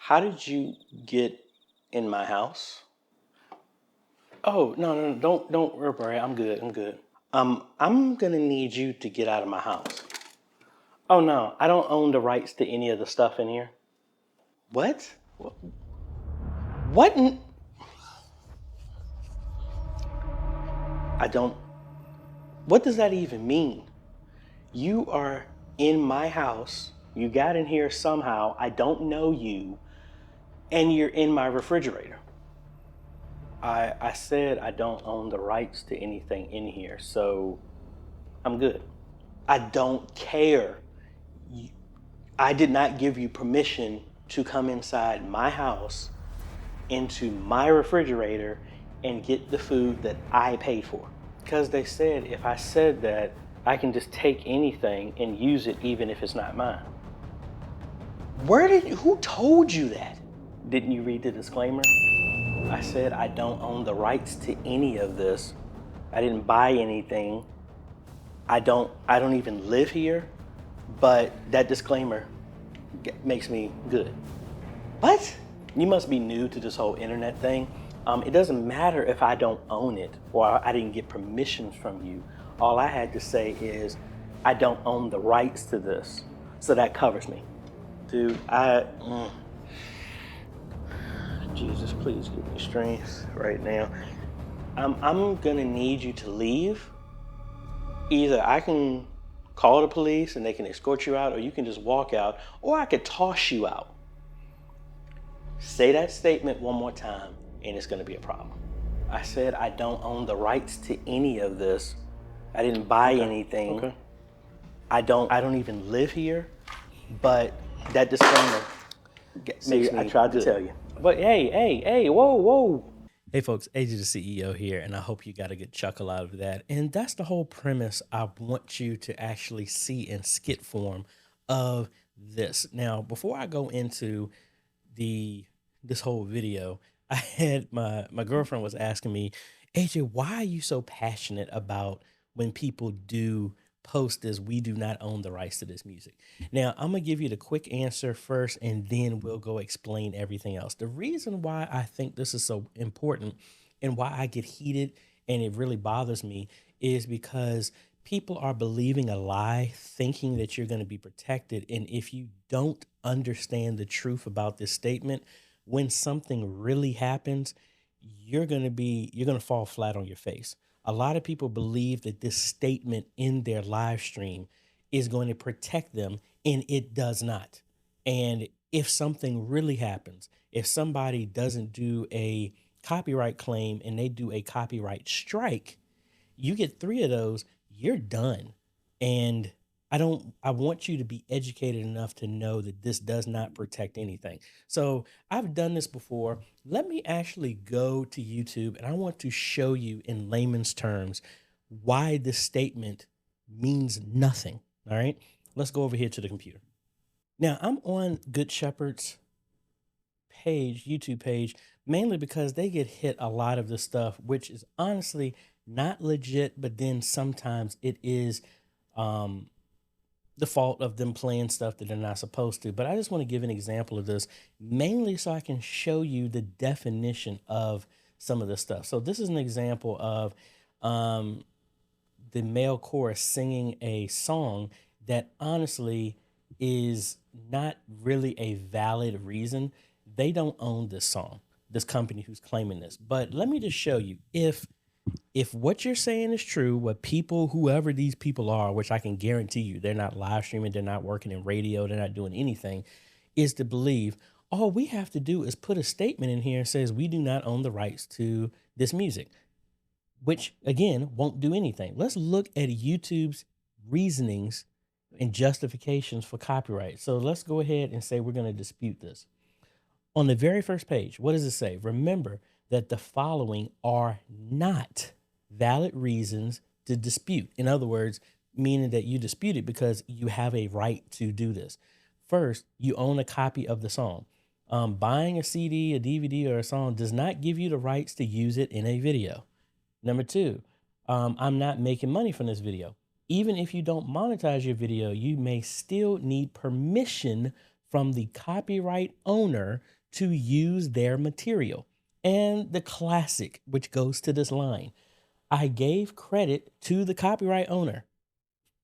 How did you get in my house? Oh, no, don't worry. I'm good. I'm gonna need you to get out of my house. Oh no, I don't own the rights to any of the stuff in here. What? What? I don't. What does that even mean? You are in my house. You got in here somehow. I don't know you, and you're in my refrigerator. I said I don't own the rights to anything in here, so I'm good. I don't care. I did not give you permission to come inside my house, into my refrigerator, and get the food that I paid for. Because they said if I said that, I can just take anything and use it even if it's not mine. Who told you that? Didn't you read the disclaimer? I said I don't own the rights to any of this. I didn't buy anything. I don't even live here, but that disclaimer makes me good. What? You must be new to this whole internet thing. It doesn't matter if I don't own it or I didn't get permissions from you. All I had to say is I don't own the rights to this. So that covers me. Dude, Jesus, please give me strength right now. I'm gonna need you to leave. Either I can call the police and they can escort you out, or you can just walk out, or I could toss you out. Say that statement one more time and it's gonna be a problem. I said I don't own the rights to any of this. I didn't buy anything. Okay. I don't even live here, but that disclaimer makes me I tried to tell you. But hey, whoa. Hey folks, AJ the CEO here, and I hope you got a good chuckle out of that. And that's the whole premise I want you to actually see in skit form of this. Now, before I go into this whole video, I had my girlfriend was asking me, AJ, why are you so passionate about when people do post this, we do not own the rights to this music? Now, I'm going to give you the quick answer first, and then we'll go explain everything else. The reason why I think this is so important and why I get heated and it really bothers me is because people are believing a lie, thinking that you're going to be protected. And if you don't understand the truth about this statement, when something really happens, you're going to fall flat on your face. A lot of people believe that this statement in their live stream is going to protect them, and it does not. And if something really happens, if somebody doesn't do a copyright claim and they do a copyright strike, you get 3 of those, you're done. And I want you to be educated enough to know that this does not protect anything. So I've done this before. Let me actually go to YouTube and I want to show you in layman's terms why this statement means nothing. All right, let's go over here to the computer. Now I'm on Good Shepherd's page, YouTube page, mainly because they get hit a lot of this stuff, which is honestly not legit, but then sometimes it is, the fault of them playing stuff that they're not supposed to. But I just want to give an example of this, mainly so I can show you the definition of some of this stuff. So this is an example of the male chorus singing a song that honestly is not really a valid reason. They don't own this song, this company who's claiming this. But let me just show you, if what you're saying is true, what people, whoever these people are, which I can guarantee you, they're not live streaming, they're not working in radio, they're not doing anything, is to believe all we have to do is put a statement in here that says we do not own the rights to this music, which again, won't do anything. Let's look at YouTube's reasonings and justifications for copyright. So let's go ahead and say we're going to dispute this. On the very first page, what does it say? Remember that the following are not valid reasons to dispute. In other words, meaning that you dispute it because you have a right to do this. First, you own a copy of the song. Buying a CD, a DVD, or a song does not give you the rights to use it in a video. Number 2, I'm not making money from this video. Even if you don't monetize your video, you may still need permission from the copyright owner to use their material. And the classic, which goes to this line, I gave credit to the copyright owner,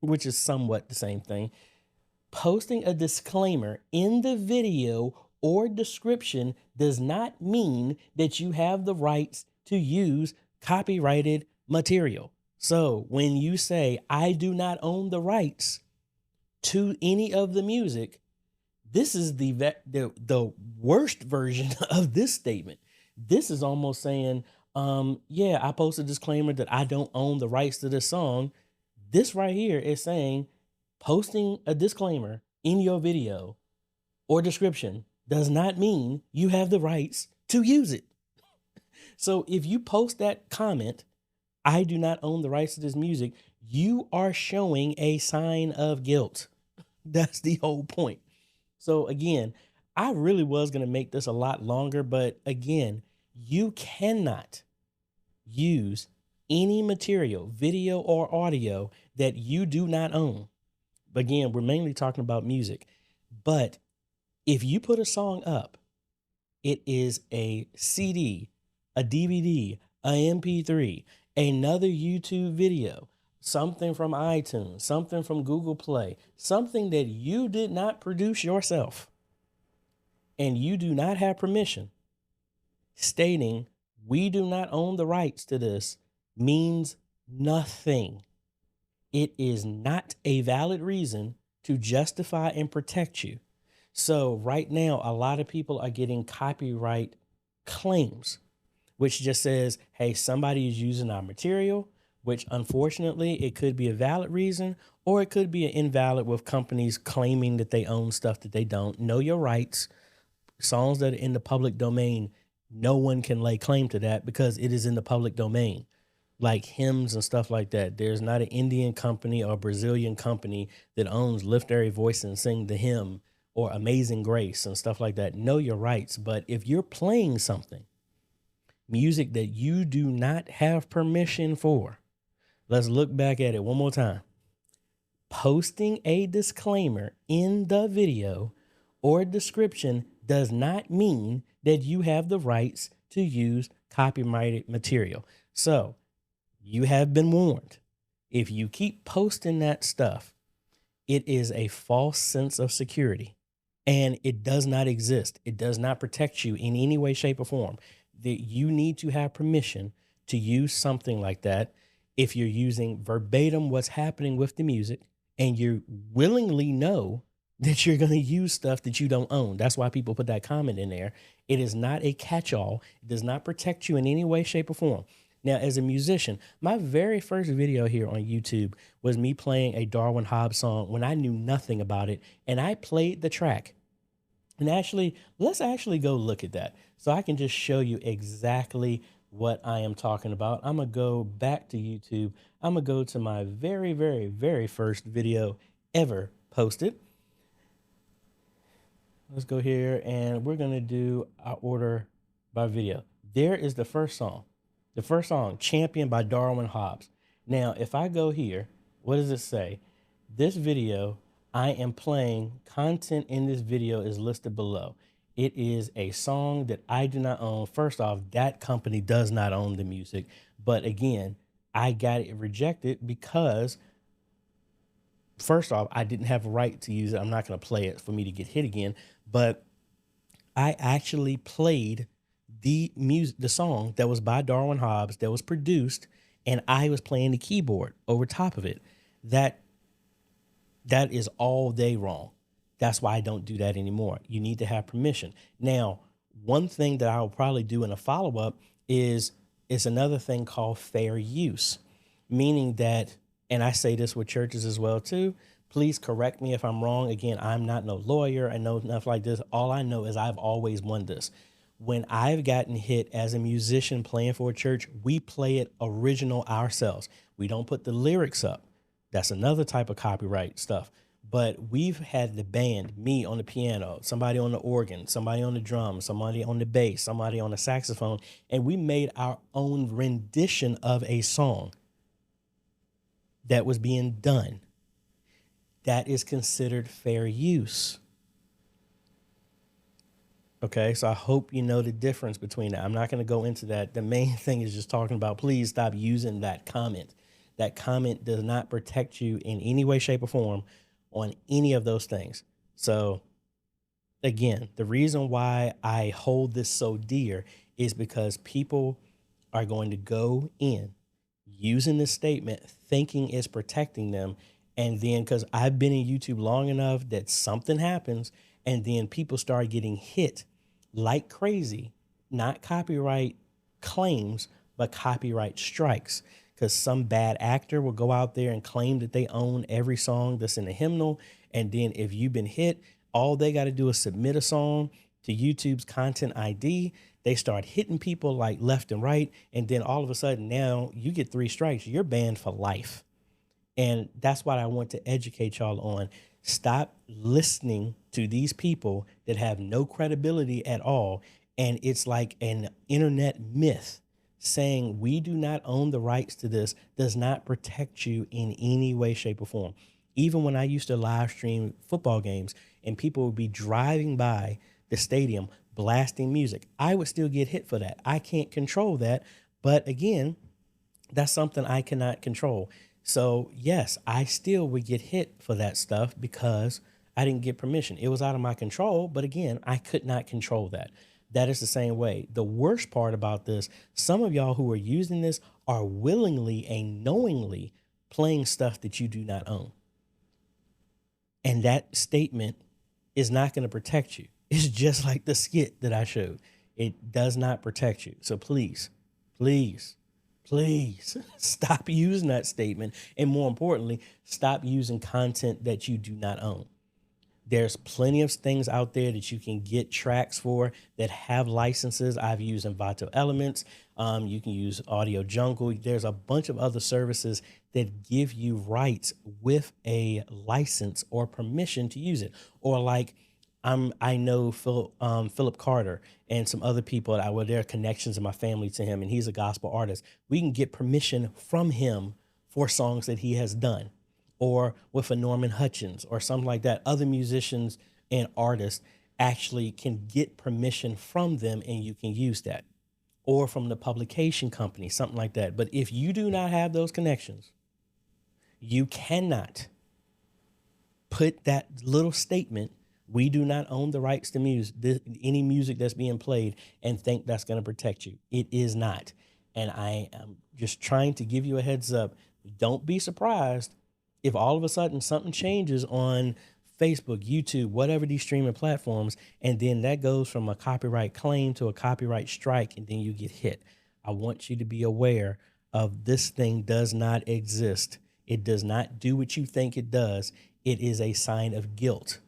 which is somewhat the same thing. Posting a disclaimer in the video or description does not mean that you have the rights to use copyrighted material. So when you say, I do not own the rights to any of the music, this is the worst version of this statement. This is almost saying, yeah, I posted a disclaimer that I don't own the rights to this song. This right here is saying posting a disclaimer in your video or description does not mean you have the rights to use it. So if you post that comment, I do not own the rights to this music, you are showing a sign of guilt. That's the whole point. So again, I really was going to make this a lot longer, but again, you cannot use any material, video or audio, that you do not own. Again, we're mainly talking about music, but if you put a song up, it is a CD, a DVD, a MP3, another YouTube video, something from iTunes, something from Google Play, something that you did not produce yourself, and you do not have permission, stating we do not own the rights to this, means nothing. It is not a valid reason to justify and protect you. So right now, a lot of people are getting copyright claims, which just says, hey, somebody is using our material, which unfortunately it could be a valid reason, or it could be an invalid with companies claiming that they own stuff that they don't. Know your rights. Songs that are in the public domain, no one can lay claim to that because it is in the public domain. Like hymns and stuff like that. There's not an Indian company or Brazilian company that owns Lift Every Voice and Sing the Hymn or Amazing Grace and stuff like that. Know your rights. But if you're playing something, music that you do not have permission for, let's look back at it one more time. Posting a disclaimer in the video or description does not mean that you have the rights to use copyrighted material. So you have been warned. If you keep posting that stuff, it is a false sense of security and it does not exist. It does not protect you in any way, shape, or form. That you need to have permission to use something like that if you're using verbatim what's happening with the music and you willingly know that you're going to use stuff that you don't own. That's why people put that comment in there. It is not a catch-all. It does not protect you in any way, shape, or form. Now, as a musician, my very first video here on YouTube was me playing a Darwin Hobbs song when I knew nothing about it, and I played the track. And actually, let's actually go look at that so I can just show you exactly what I am talking about. I'm going to go back to YouTube. I'm going to go to my very, very, very first video ever posted. Let's go here and we're going to do our order by video. There is the first song. The first song, Champion by Darwin Hobbs. Now, if I go here, what does it say? This video, I am playing, content in this video is listed below. It is a song that I do not own. First off, that company does not own the music. But again, I got it rejected because first off, I didn't have a right to use it. I'm not going to play it for me to get hit again. But I actually played the song that was by Darwin Hobbs that was produced, and I was playing the keyboard over top of it. That is all day wrong. That's why I don't do that anymore. You need to have permission. Now, one thing that I'll probably do in a follow-up is another thing called fair use, meaning that, and I say this with churches as well too, please correct me if I'm wrong. Again, I'm not no lawyer. I know enough like this. All I know is I've always won this. When I've gotten hit as a musician playing for a church, we play it original ourselves. We don't put the lyrics up. That's another type of copyright stuff. But we've had the band, me on the piano, somebody on the organ, somebody on the drums, somebody on the bass, somebody on the saxophone, and we made our own rendition of a song that was being done. That is considered fair use. Okay, so I hope you know the difference between that. I'm not going to go into that. The main thing is just talking about please stop using that comment. That comment does not protect you in any way, shape, or form on any of those things. So, again, the reason why I hold this so dear is because people are going to go in using this statement thinking it's protecting them. And then, because I've been in YouTube long enough that something happens, and then people start getting hit like crazy, not copyright claims, but copyright strikes. Because some bad actor will go out there and claim that they own every song that's in the hymnal. And then if you've been hit, all they got to do is submit a song to YouTube's content ID. They start hitting people like left and right. And then all of a sudden now you get 3 strikes. You're banned for life. And that's what I want to educate y'all on. Stop listening to these people that have no credibility at all. And it's like an internet myth saying we do not own the rights to this does not protect you in any way, shape, or form. Even when I used to live stream football games and people would be driving by the stadium blasting music, I would still get hit for that. I can't control that. But again, that's something I cannot control. So yes, I still would get hit for that stuff because I didn't get permission. It was out of my control, but again, I could not control that. That is the same way. The worst part about this, some of y'all who are using this are willingly and knowingly playing stuff that you do not own. And that statement is not going to protect you. It's just like the skit that I showed. It does not protect you. So please, please, please stop using that statement. And more importantly, stop using content that you do not own. There's plenty of things out there that you can get tracks for that have licenses. I've used Envato Elements. You can use Audio Jungle. There's a bunch of other services that give you rights with a license or permission to use it. Or like I know Philip Carter and some other people that were there connections in my family to him, and he's a gospel artist. We can get permission from him for songs that he has done. Or with a Norman Hutchins or something like that. Other musicians and artists actually can get permission from them and you can use that. Or from the publication company, something like that. But if you do not have those connections, you cannot put that little statement, we do not own the rights to any music that's being played, and think that's going to protect you. It is not. And I am just trying to give you a heads up. Don't be surprised if all of a sudden something changes on Facebook, YouTube, whatever these streaming platforms, and then that goes from a copyright claim to a copyright strike, and then you get hit. I want you to be aware of this thing does not exist. It does not do what you think it does. It is a sign of guilt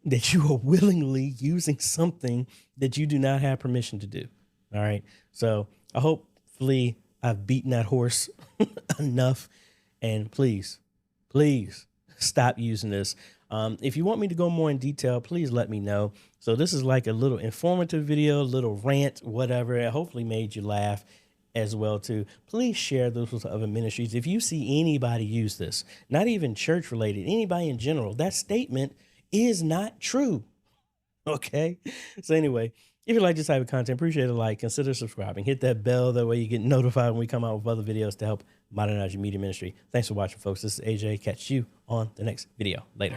that you are willingly using something that you do not have permission to do. All right. So I hopefully I've beaten that horse enough, and please stop using this. If you want me to go more in detail, please let me know. So this is like a little informative video, little rant, whatever. It hopefully made you laugh as well too. Please share this with other ministries. If you see anybody use this, not even church related, anybody in general, that statement is not true. Okay. So anyway, if you like this type of content, appreciate a like, consider subscribing, hit that bell. That way you get notified when we come out with other videos to help modernize your media ministry. Thanks for watching, folks. This is AJ. Catch you on the next video. Later.